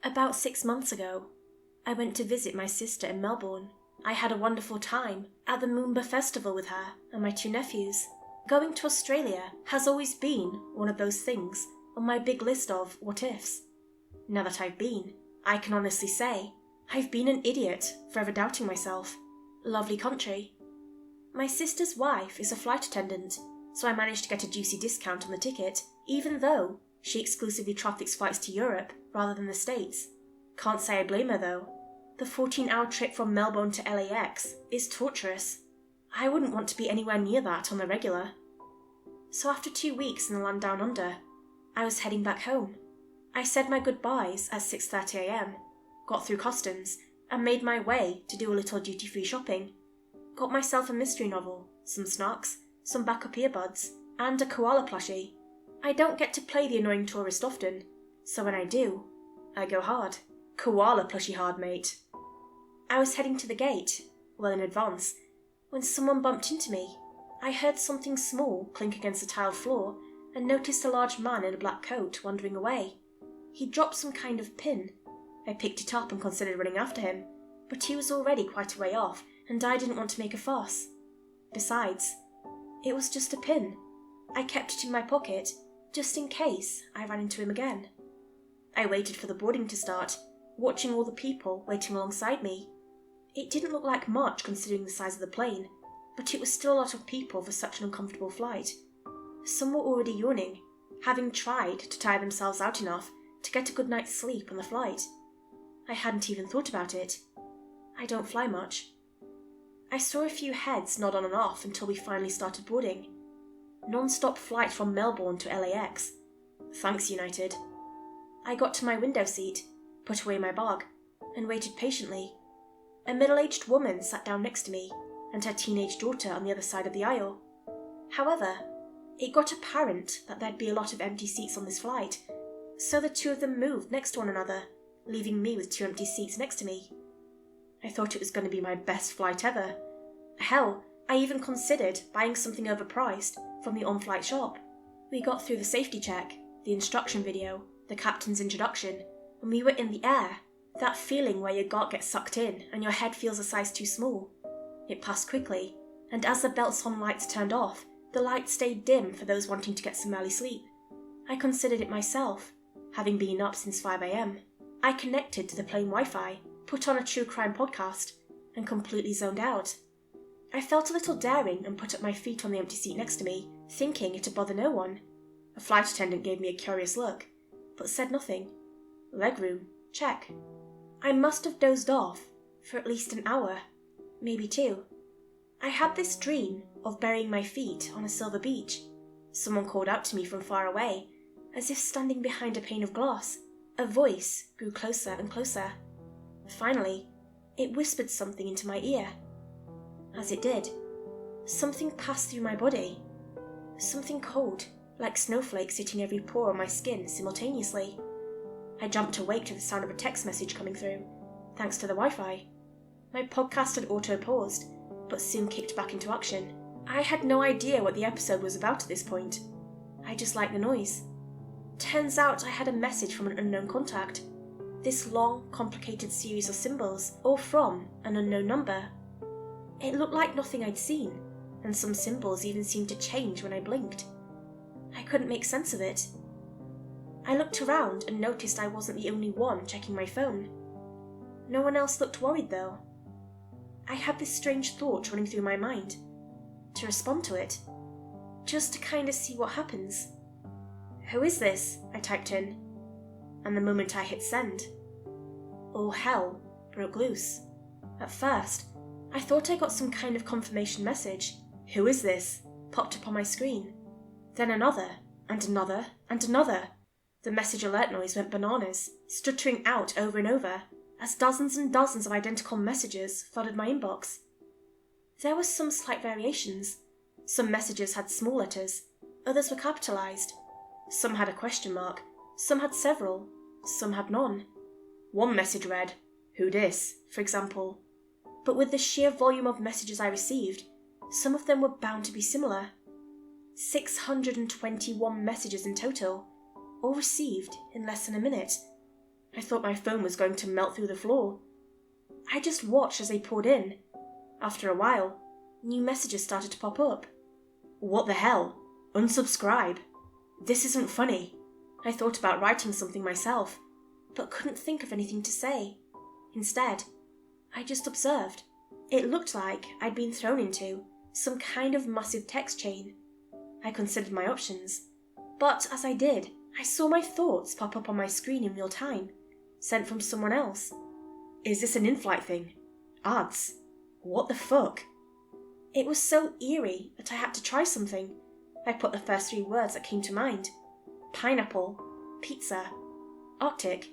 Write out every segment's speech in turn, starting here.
About 6 months ago, I went to visit my sister in Melbourne. I had a wonderful time at the Moomba Festival with her and my 2 nephews. Going to Australia has always been one of those things on my big list of what-ifs. Now that I've been, I can honestly say I've been an idiot for ever doubting myself. Lovely country. My sister's wife is a flight attendant, so I managed to get a juicy discount on the ticket, even though she exclusively traffics flights to Europe rather than the States. Can't say I blame her though. The 14-hour trip from Melbourne to LAX is torturous. I wouldn't want to be anywhere near that on the regular. So after 2 weeks in the land down under, I was heading back home. I said my goodbyes at 6:30 a.m, got through customs, and made my way to do a little duty-free shopping. Got myself a mystery novel, some snacks, some backup earbuds, and a koala plushie. I don't get to play the annoying tourist often, so when I do, I go hard. Koala plushie hard, mate. I was heading to the gate, well in advance, when someone bumped into me. I heard something small clink against the tiled floor and noticed a large man in a black coat wandering away. He dropped some kind of pin. I picked it up and considered running after him, but he was already quite a way off and I didn't want to make a fuss. Besides, it was just a pin. I kept it in my pocket, just in case I ran into him again. I waited for the boarding to start, watching all the people waiting alongside me. It didn't look like much considering the size of the plane, but it was still a lot of people for such an uncomfortable flight. Some were already yawning, having tried to tire themselves out enough to get a good night's sleep on the flight. I hadn't even thought about it. I don't fly much. I saw a few heads nod on and off until we finally started boarding. Non-stop flight from Melbourne to LAX. Thanks, United. I got to my window seat, put away my bag, and waited patiently. A middle-aged woman sat down next to me, and her teenage daughter on the other side of the aisle. However, it got apparent that there'd be a lot of empty seats on this flight, so the 2 of them moved next to one another, leaving me with 2 empty seats next to me. I thought it was going to be my best flight ever. Hell, I even considered buying something overpriced from the on-flight shop. We got through the safety check, the instruction video, the captain's introduction, and we were in the air. That feeling where your gut gets sucked in and your head feels a size too small. It passed quickly, and as the belts-on lights turned off, the lights stayed dim for those wanting to get some early sleep. I considered it myself, having been up since 5 a.m. I connected to the plane Wi-Fi, put on a true crime podcast, and completely zoned out. I felt a little daring and put up my feet on the empty seat next to me, thinking it'd bother no one. A flight attendant gave me a curious look, but said nothing. Legroom, check. I must have dozed off for at least an hour, maybe 2. I had this dream of burying my feet on a silver beach. Someone called out to me from far away, as if standing behind a pane of glass. A voice grew closer and closer. Finally, it whispered something into my ear. As it did, something passed through my body. Something cold, like snowflakes hitting every pore on my skin simultaneously. I jumped awake to the sound of a text message coming through, thanks to the Wi-Fi. My podcast had auto-paused, but soon kicked back into action. I had no idea what the episode was about at this point. I just liked the noise. Turns out I had a message from an unknown contact. This long, complicated series of symbols, all from an unknown number. It looked like nothing I'd seen, and some symbols even seemed to change when I blinked. I couldn't make sense of it. I looked around and noticed I wasn't the only one checking my phone. No one else looked worried though. I had this strange thought running through my mind. To respond to it. Just to kind of see what happens. "Who is this?" I typed in. And the moment I hit send, all hell broke loose. At first, I thought I got some kind of confirmation message. "Who is this?" popped up on my screen. Then another, and another, and another. The message alert noise went bananas, stuttering out over and over, as dozens and dozens of identical messages flooded my inbox. There were some slight variations. Some messages had small letters, others were capitalized. Some had a question mark, some had several, some had none. One message read, "Who dis?" for example. But with the sheer volume of messages I received, some of them were bound to be similar. 621 messages in total, all received in less than a minute. I thought my phone was going to melt through the floor. I just watched as they poured in. After a while, new messages started to pop up. What the hell? Unsubscribe. This isn't funny. I thought about writing something myself, but couldn't think of anything to say. Instead, I just observed. It looked like I'd been thrown into some kind of massive text chain. I considered my options, but as I did, I saw my thoughts pop up on my screen in real time, sent from someone else. Is this an in-flight thing? Ads? What the fuck? It was so eerie that I had to try something. I put the first 3 words that came to mind. Pineapple, pizza, Arctic.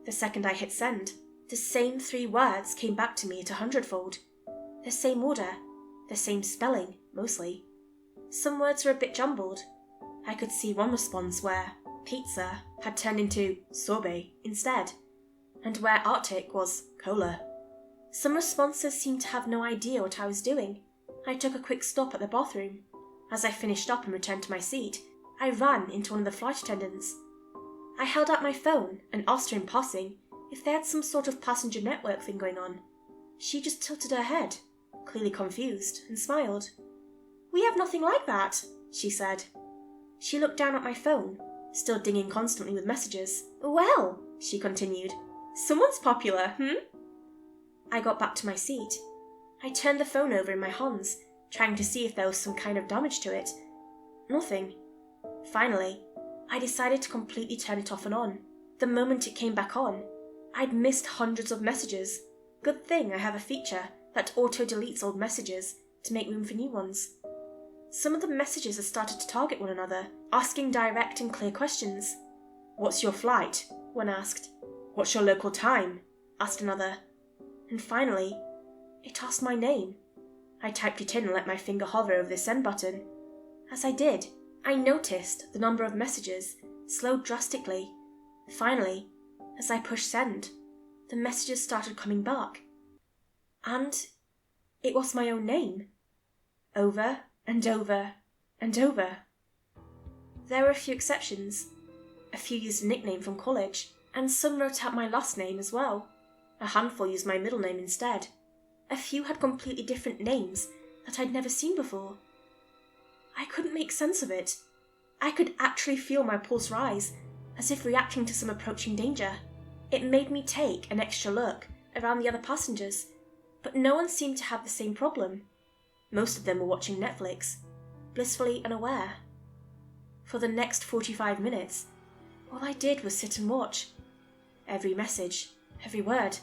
The second I hit send, the same 3 words came back to me at 100-fold. The same order, the same spelling, mostly. Some words were a bit jumbled. I could see one response where pizza had turned into sorbet instead, and where Arctic was cola. Some responses seemed to have no idea what I was doing. I took a quick stop at the bathroom. As I finished up and returned to my seat, I ran into one of the flight attendants. I held out my phone and asked her in passing if they had some sort of passenger network thing going on. She just tilted her head, clearly confused, and smiled. "We have nothing like that," she said. She looked down at my phone, still dinging constantly with messages. "Well," she continued, "someone's popular, I got back to my seat. I turned the phone over in my hands, trying to see if there was some kind of damage to it. Nothing. Finally, I decided to completely turn it off and on. The moment it came back on, I'd missed hundreds of messages. Good thing I have a feature that auto-deletes old messages to make room for new ones. Some of the messages had started to target one another, asking direct and clear questions. "What's your flight?" one asked. "What's your local time?" asked another. And finally, it asked my name. I typed it in and let my finger hover over the send button. As I did, I noticed the number of messages slowed drastically. Finally, as I pushed send, the messages started coming back. And it was my own name. Over and over and over. There were a few exceptions. A few used a nickname from college, and some wrote out my last name as well. A handful used my middle name instead. A few had completely different names that I'd never seen before. I couldn't make sense of it. I could actually feel my pulse rise, as if reacting to some approaching danger. It made me take an extra look around the other passengers, but no one seemed to have the same problem. Most of them were watching Netflix, blissfully unaware. For the next 45 minutes, all I did was sit and watch. Every message, every word,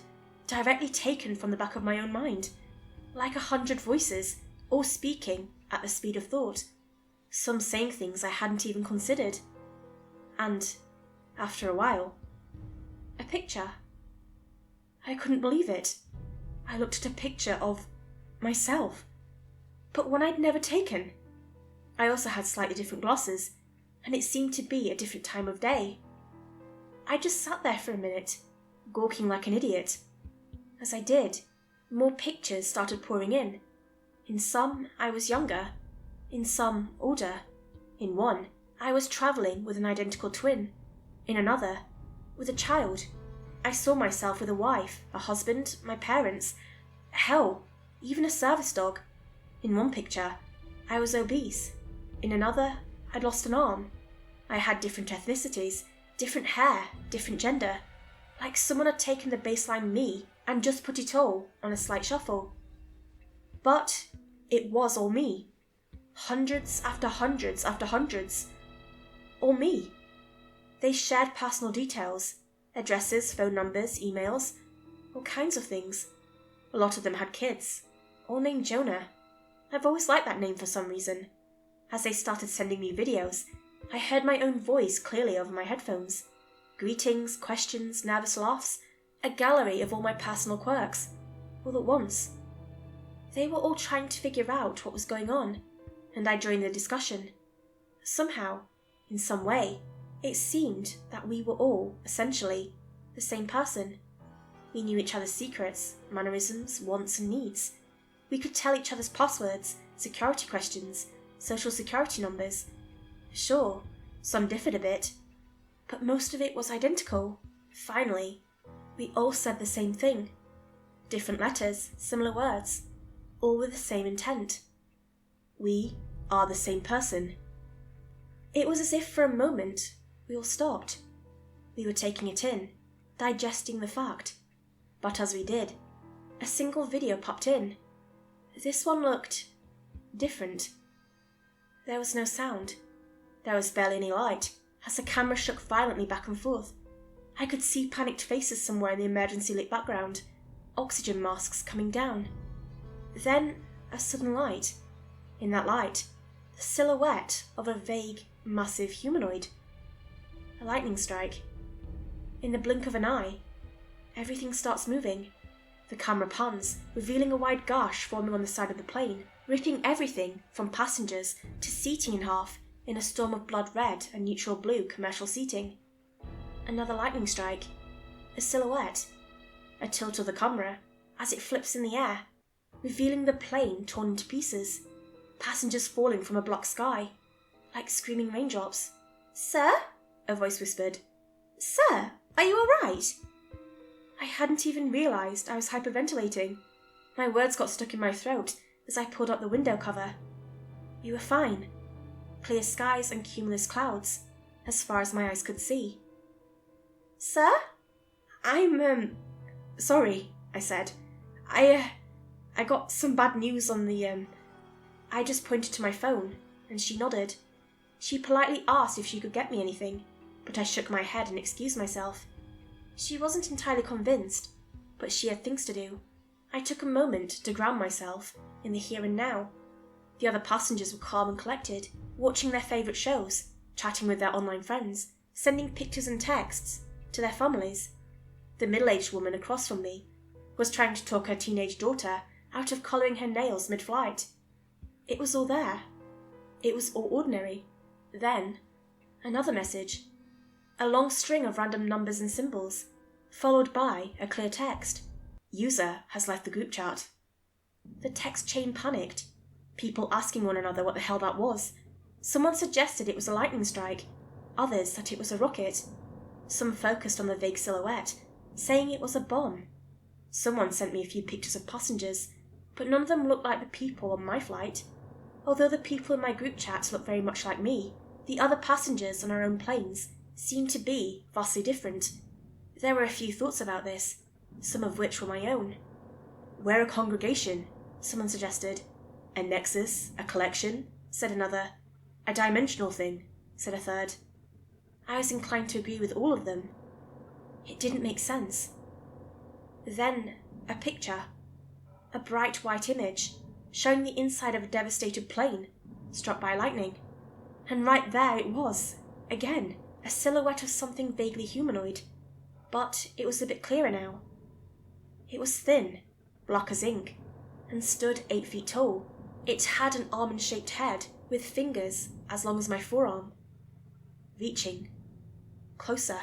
directly taken from the back of my own mind, like 100 voices, all speaking at the speed of thought, some saying things I hadn't even considered. And, after a while, a picture. I couldn't believe it. I looked at a picture of myself, but one I'd never taken. I also had slightly different glasses, and it seemed to be a different time of day. I just sat there for a minute, gawking like an idiot. As I did, more pictures started pouring in. In some, I was younger. In some, older. In one, I was travelling with an identical twin. In another, with a child. I saw myself with a wife, a husband, my parents. Hell, even a service dog. In one picture, I was obese. In another, I'd lost an arm. I had different ethnicities, different hair, different gender. Like someone had taken the baseline me and just put it all on a slight shuffle. But it was all me. Hundreds after hundreds after hundreds. All me. They shared personal details, addresses, phone numbers, emails, all kinds of things. A lot of them had kids, all named Jonah. I've always liked that name for some reason. As they started sending me videos, I heard my own voice clearly over my headphones. Greetings, questions, nervous laughs, a gallery of all my personal quirks, all at once. They were all trying to figure out what was going on, and I joined the discussion. Somehow, in some way, it seemed that we were all, essentially, the same person. We knew each other's secrets, mannerisms, wants and needs. We could tell each other's passwords, security questions, social security numbers. Sure, some differed a bit, but most of it was identical, Finally, we all said the same thing. Different letters, similar words, all with the same intent. We are the same person. It was as if for a moment we all stopped. We were taking it in, digesting the fact. But as we did, a single video popped in. This one looked different. There was no sound. There was barely any light, as the camera shook violently back and forth. I could see panicked faces somewhere in the emergency lit background, oxygen masks coming down. Then, a sudden light. In that light, the silhouette of a vague, massive humanoid. A lightning strike. In the blink of an eye, everything starts moving. The camera pans, revealing a wide gash forming on the side of the plane, ripping everything from passengers to seating in half in a storm of blood red and neutral blue commercial seating. Another lightning strike. A silhouette. A tilt of the camera as it flips in the air, revealing the plane torn into pieces. Passengers falling from a black sky, like screaming raindrops. "Sir?" a voice whispered. "Sir, are you alright?" I hadn't even realised I was hyperventilating. My words got stuck in my throat as I pulled up the window cover. We were fine. Clear skies and cumulus clouds, as far as my eyes could see. "Sir?" I'm sorry," I said. I got some bad news on the, I just pointed to my phone, and she nodded. She politely asked if she could get me anything, but I shook my head and excused myself. She wasn't entirely convinced, but she had things to do. I took a moment to ground myself in the here and now. The other passengers were calm and collected, watching their favourite shows, chatting with their online friends, sending pictures and texts to their families. The middle-aged woman across from me was trying to talk her teenage daughter out of colouring her nails mid-flight. It was all there. It was all ordinary. Then, another message. A long string of random numbers and symbols, followed by a clear text. "User has left the group chat." The text chain panicked, people asking one another what the hell that was. Someone suggested it was a lightning strike, others that it was a rocket. Some focused on the vague silhouette, saying it was a bomb. Someone sent me a few pictures of passengers, but none of them looked like the people on my flight. Although the people in my group chat looked very much like me, the other passengers on our own planes seemed to be vastly different. There were a few thoughts about this, some of which were my own. "We're a congregation," someone suggested. "A nexus, a collection," said another. "A dimensional thing," said a third. I was inclined to agree with all of them. It didn't make sense. Then, a picture. A bright white image, showing the inside of a devastated plane, struck by lightning. And right there it was, again, a silhouette of something vaguely humanoid. But it was a bit clearer now. It was thin, black as ink, and stood 8 feet tall. It had an almond-shaped head, with fingers as long as my forearm. Reaching. Closer.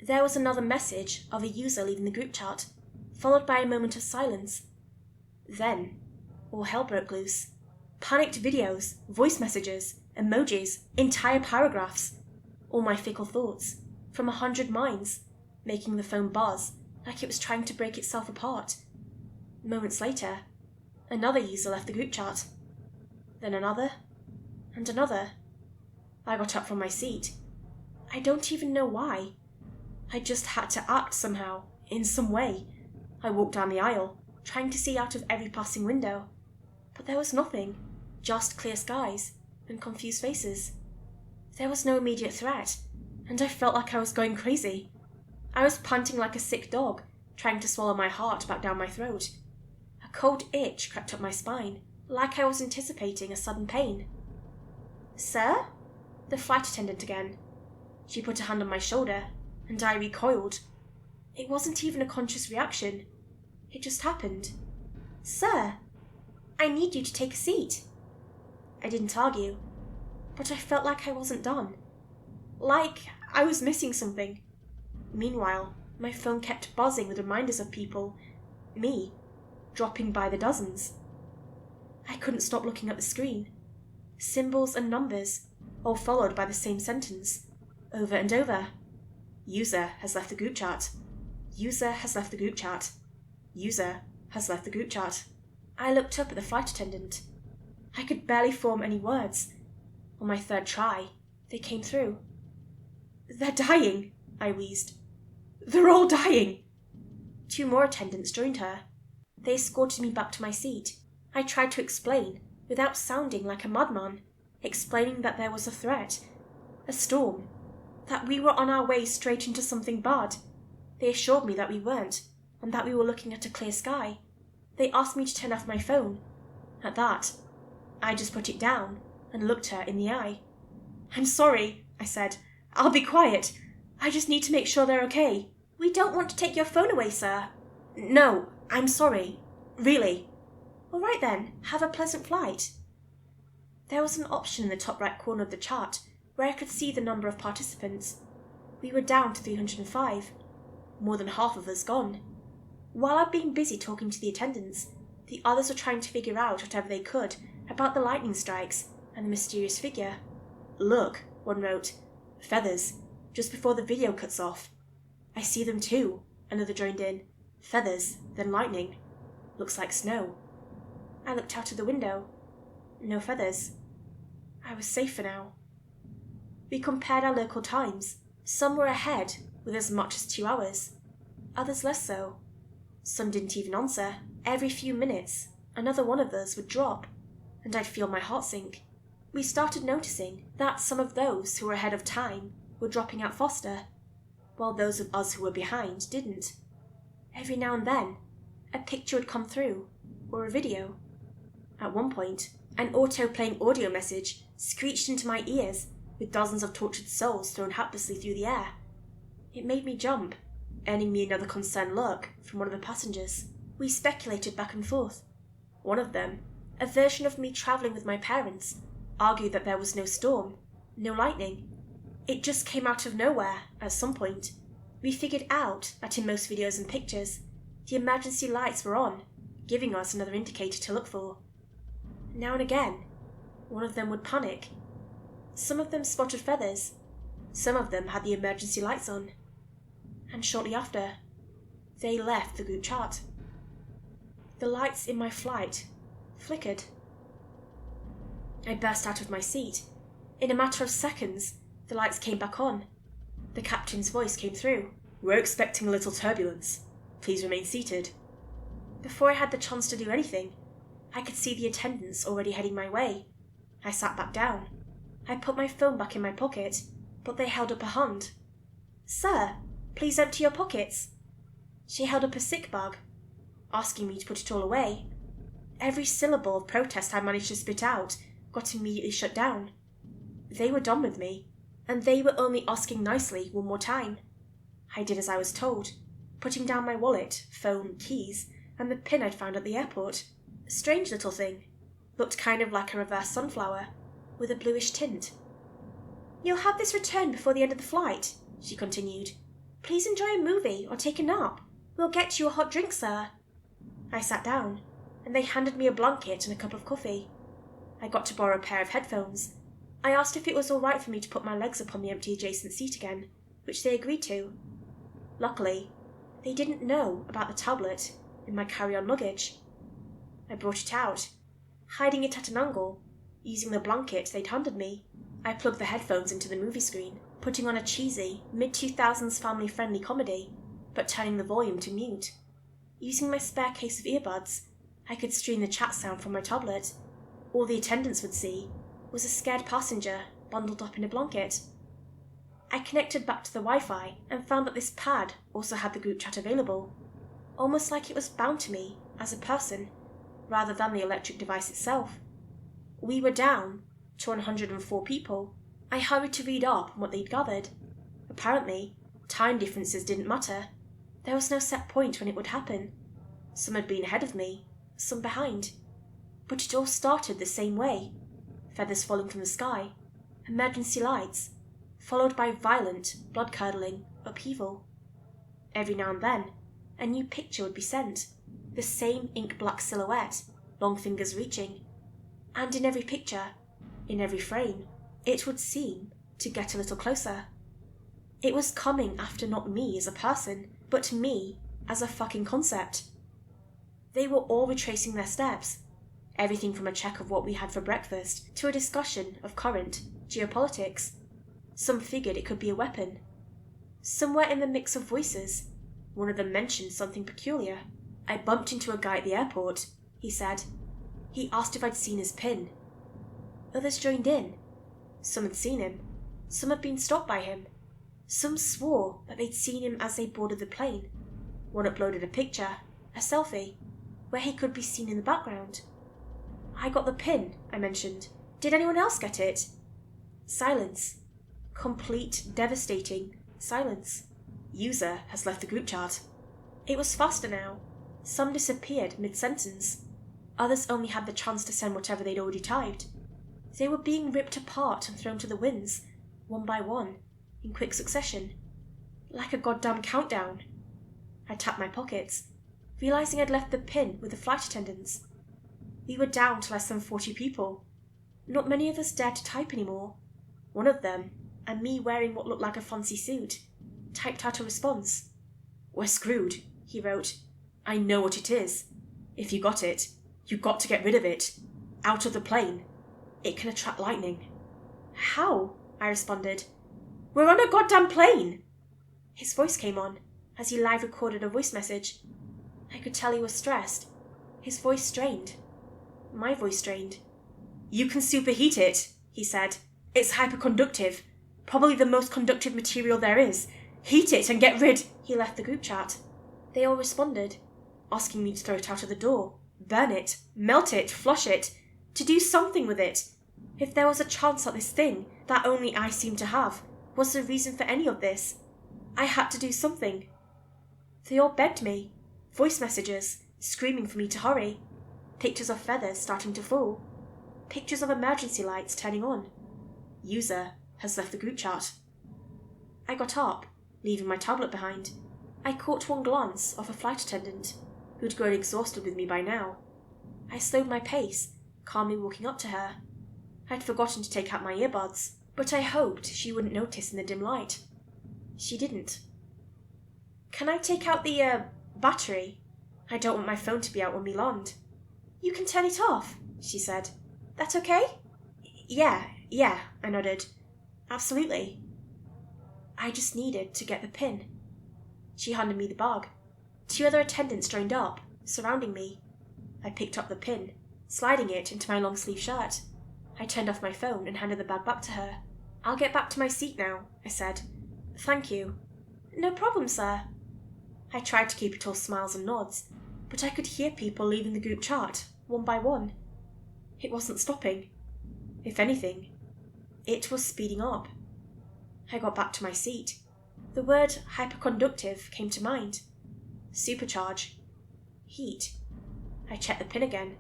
There was another message of a user leaving the group chat, followed by a moment of silence. Then, all hell broke loose. Panicked videos, voice messages, emojis, entire paragraphs. All my fickle thoughts, from 100 minds, making the phone buzz like it was trying to break itself apart. Moments later, another user left the group chat. Then another, and another. I got up from my seat. I don't even know why. I just had to act somehow, in some way. I walked down the aisle, trying to see out of every passing window. But there was nothing, just clear skies and confused faces. There was no immediate threat, and I felt like I was going crazy. I was panting like a sick dog, trying to swallow my heart back down my throat. A cold itch crept up my spine, like I was anticipating a sudden pain. "Sir?" The flight attendant again. She put a hand on my shoulder, and I recoiled. It wasn't even a conscious reaction. It just happened. "Sir, I need you to take a seat." I didn't argue, but I felt like I wasn't done. Like I was missing something. Meanwhile, my phone kept buzzing with reminders of people, me, dropping by the dozens. I couldn't stop looking at the screen. Symbols and numbers, all followed by the same sentence, over and over. User has left the group chat. User has left the group chat. User has left the group chat. I looked up at the flight attendant. I could barely form any words. On my third try, they came through. They're dying, I wheezed. They're all dying. 2 more attendants joined her. They escorted me back to my seat. I tried to explain, without sounding like a madman, explaining that there was a threat, a storm, that we were on our way straight into something bad. They assured me that we weren't, and that we were looking at a clear sky. They asked me to turn off my phone. At that, I just put it down and looked her in the eye. I'm sorry, I said. I'll be quiet. I just need to make sure they're okay. We don't want to take your phone away, sir. No, I'm sorry. Really. All right then, have a pleasant flight. There was an option in the top right corner of the chart where I could see the number of participants. We were down to 305. More than half of us gone. While I'd been busy talking to the attendants, the others were trying to figure out whatever they could about the lightning strikes and the mysterious figure. Look, one wrote, feathers, just before the video cuts off. I see them too, another joined in. Feathers, then lightning. Looks like snow. I looked out of the window. No feathers. I was safe for now. We compared our local times. Some were ahead, with as much as 2 hours. Others less so. Some didn't even answer. Every few minutes, another one of us would drop, and I'd feel my heart sink. We started noticing that some of those who were ahead of time were dropping out faster, while those of us who were behind didn't. Every now and then, a picture would come through, or a video. At one point, an auto-playing audio message screeched into my ears with dozens of tortured souls thrown haplessly through the air. It made me jump, earning me another concerned look from one of the passengers. We speculated back and forth. One of them, a version of me travelling with my parents, argued that there was no storm, no lightning. It just came out of nowhere at some point. We figured out that in most videos and pictures, the emergency lights were on, giving us another indicator to look for. Now and again, one of them would panic. Some of them spotted feathers. Some of them had the emergency lights on. And shortly after, they left the group chat. The lights in my flight flickered. I burst out of my seat. In a matter of seconds, the lights came back on. The captain's voice came through. We're expecting a little turbulence. Please remain seated. Before I had the chance to do anything, I could see the attendants already heading my way. I sat back down. I put my phone back in my pocket, but they held up a hand. Sir, please empty your pockets. She held up a sick bag, asking me to put it all away. Every syllable of protest I managed to spit out got immediately shut down. They were done with me, and they were only asking nicely one more time. I did as I was told, putting down my wallet, phone, keys, and the pin I'd found at the airport. A strange little thing. Looked kind of like a reverse sunflower, with a bluish tint. You'll have this returned before the end of the flight, she continued. Please enjoy a movie or take a nap. We'll get you a hot drink, sir. I sat down, and they handed me a blanket and a cup of coffee. I got to borrow a pair of headphones. I asked if it was all right for me to put my legs upon the empty adjacent seat again, which they agreed to. Luckily, they didn't know about the tablet in my carry-on luggage. I brought it out, hiding it at an angle, using the blanket they'd handed me. I plugged the headphones into the movie screen, putting on a cheesy, mid-2000s family-friendly comedy, but turning the volume to mute. Using my spare case of earbuds, I could stream the chat sound from my tablet. All the attendants would see was a scared passenger bundled up in a blanket. I connected back to the Wi-Fi and found that this pad also had the group chat available, almost like it was bound to me as a person, rather than the electric device itself. We were down to 104 people. I hurried to read up on what they'd gathered. Apparently, time differences didn't matter. There was no set point when it would happen. Some had been ahead of me, some behind. But it all started the same way. Feathers falling from the sky, emergency lights, followed by violent, blood-curdling upheaval. Every now and then, a new picture would be sent, the same ink-black silhouette, long fingers reaching. And in every picture, in every frame, it would seem to get a little closer. It was coming after not me as a person, but me as a fucking concept. They were all retracing their steps. Everything from a check of what we had for breakfast to a discussion of current geopolitics. Some figured it could be a weapon. Somewhere in the mix of voices, one of them mentioned something peculiar. I bumped into a guy at the airport, he said. He asked if I'd seen his pin. Others joined in. Some had seen him. Some had been stopped by him. Some swore that they'd seen him as they boarded the plane. One uploaded a picture, a selfie, where he could be seen in the background. I got the pin, I mentioned. Did anyone else get it? Silence. Complete, devastating silence. User has left the group chat. It was faster now. Some disappeared mid-sentence. Others only had the chance to send whatever they'd already typed. They were being ripped apart and thrown to the winds, one by one, in quick succession. Like a goddamn countdown. I tapped my pockets, realizing I'd left the pin with the flight attendants. We were down to less than 40 people. Not many of us dared to type anymore. One of them, and me wearing what looked like a fancy suit, typed out a response. "We're screwed," he wrote. "I know what it is. If you got it, you got to get rid of it. Out of the plane. It can attract lightning." "How?" I responded. "We're on a goddamn plane!" His voice came on, as he live recorded a voice message. I could tell he was stressed. His voice strained. My voice strained. "You can superheat it," he said. "It's hyperconductive. Probably the most conductive material there is. Heat it and get rid—" He left the group chat. They all responded, asking me to throw it out of the door, burn it, melt it, flush it, to do something with it. If there was a chance that this thing, that only I seemed to have, was the reason for any of this, I had to do something. They all begged me. Voice messages, screaming for me to hurry. Pictures of feathers starting to fall. Pictures of emergency lights turning on. User has left the group chat. I got up, leaving my tablet behind. I caught one glance of a flight attendant, who'd grown exhausted with me by now. I slowed my pace, calmly walking up to her. I'd forgotten to take out my earbuds, but I hoped she wouldn't notice in the dim light. She didn't. "Can I take out the, battery? I don't want my phone to be out when we land." "You can turn it off," she said. "That okay?" Yeah, I nodded. "Absolutely." I just needed to get the pin. She handed me the bag. 2 other attendants joined up, surrounding me. I picked up the pin, sliding it into my long-sleeve shirt. I turned off my phone and handed the bag back to her. "I'll get back to my seat now," I said. "Thank you." "No problem, sir." I tried to keep it all smiles and nods, but I could hear people leaving the group chat, one by one. It wasn't stopping. If anything, it was speeding up. I got back to my seat. The word hyperconductive came to mind. Supercharge. Heat. I checked the pin again.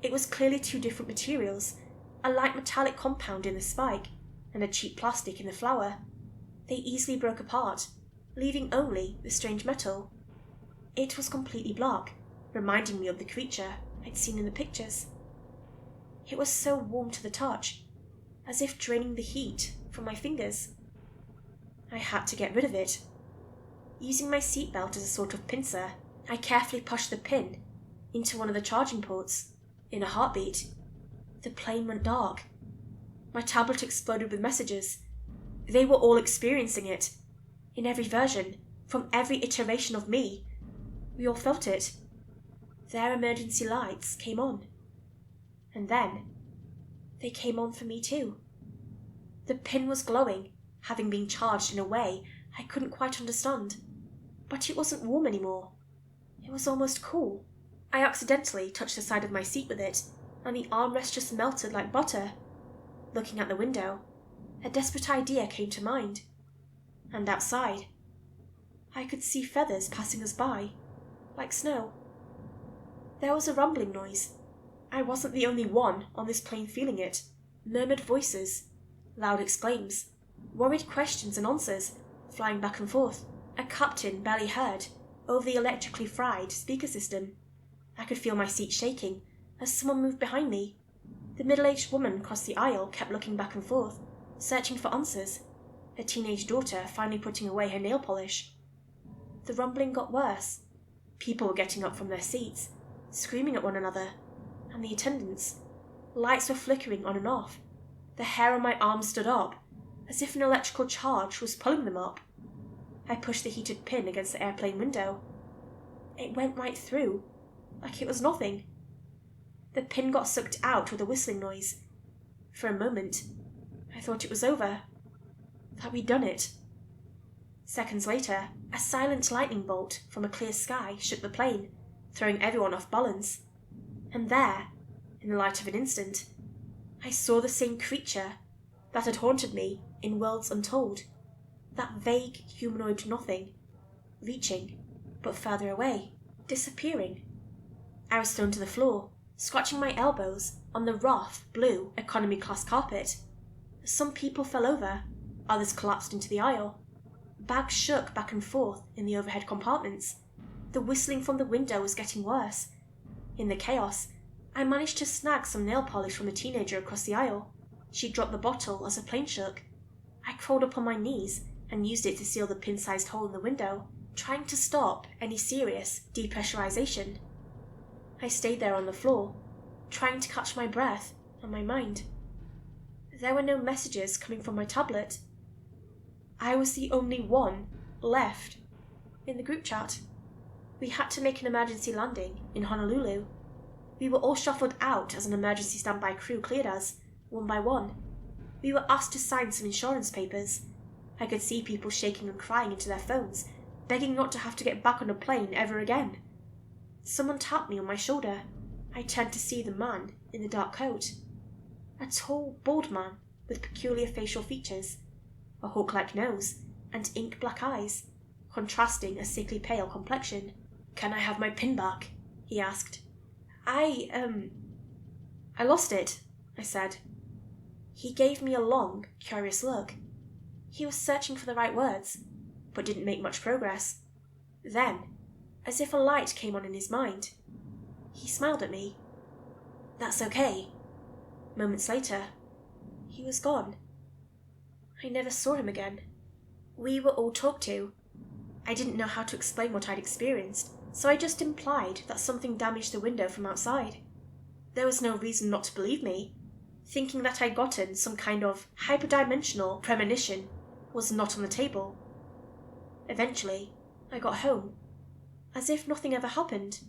It was clearly 2 different materials, a light metallic compound in the spike, and a cheap plastic in the flower. They easily broke apart, leaving only the strange metal. It was completely black, reminding me of the creature I'd seen in the pictures. It was so warm to the touch, as if draining the heat from my fingers. I had to get rid of it. Using my seatbelt as a sort of pincer, I carefully pushed the pin into one of the charging ports. In a heartbeat, the plane went dark. My tablet exploded with messages. They were all experiencing it. In every version, from every iteration of me. We all felt it. Their emergency lights came on. And then, they came on for me too. The pin was glowing, having been charged in a way I couldn't quite understand. But it wasn't warm anymore. It was almost cool. I accidentally touched the side of my seat with it, and the armrest just melted like butter. Looking out the window, a desperate idea came to mind. And outside, I could see feathers passing us by, like snow. There was a rumbling noise. I wasn't the only one on this plane feeling it. Murmured voices, loud exclaims, worried questions and answers, flying back and forth. A captain barely heard, over the electrically fried speaker system. I could feel my seat shaking as someone moved behind me. The middle-aged woman across the aisle kept looking back and forth, searching for answers. a teenage daughter finally putting away her nail polish. The rumbling got worse. People were getting up from their seats, screaming at one another, and the attendants. Lights were flickering on and off. The hair on my arm stood up, as if an electrical charge was pulling them up. I pushed the heated pin against the airplane window. It went right through, like it was nothing. The pin got sucked out with a whistling noise. For a moment, I thought it was over, that we'd done it. Seconds later, a silent lightning bolt from a clear sky shook the plane, throwing everyone off balance. And there, in the light of an instant, I saw the same creature that had haunted me in worlds untold, that vague humanoid nothing, reaching, but further away, disappearing. I was thrown to the floor, scratching my elbows on the rough, blue, economy class carpet. Some people fell over, others collapsed into the aisle. Bags shook back and forth in the overhead compartments. The whistling from the window was getting worse. In the chaos, I managed to snag some nail polish from a teenager across the aisle. She dropped the bottle as the plane shook. I crawled up on my knees and used it to seal the pin-sized hole in the window, trying to stop any serious depressurization. I stayed there on the floor, trying to catch my breath and my mind. There were no messages coming from my tablet. I was the only one left in the group chat. We had to make an emergency landing in Honolulu. We were all shuffled out as an emergency standby crew cleared us, one by one. We were asked to sign some insurance papers. I could see people shaking and crying into their phones, begging not to have to get back on a plane ever again. Someone tapped me on my shoulder. I turned to see the man in the dark coat. A tall, bald man with peculiar facial features, a hawk-like nose, and ink-black eyes, contrasting a sickly pale complexion. "Can I have my pin back?" he asked. I lost it," I said. He gave me a long, curious look. He was searching for the right words, but didn't make much progress. Then, as if a light came on in his mind, he smiled at me. "That's okay." Moments later, he was gone. I never saw him again. We were all talked to. I didn't know how to explain what I'd experienced, so I just implied that something damaged the window from outside. There was no reason not to believe me. Thinking that I'd gotten some kind of hyperdimensional premonition was not on the table. Eventually, I got home, as if nothing ever happened.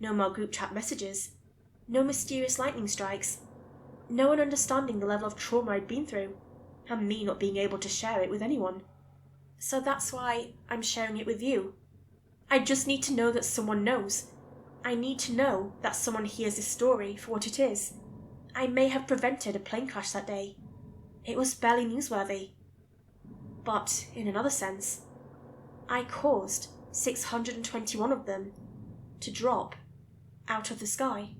No more group chat messages, no mysterious lightning strikes, no one understanding the level of trauma I'd been through, and me not being able to share it with anyone. So that's why I'm sharing it with you. I just need to know that someone knows. I need to know that someone hears this story for what it is. I may have prevented a plane crash that day. It was barely newsworthy. But in another sense, I caused 621 of them to drop out of the sky.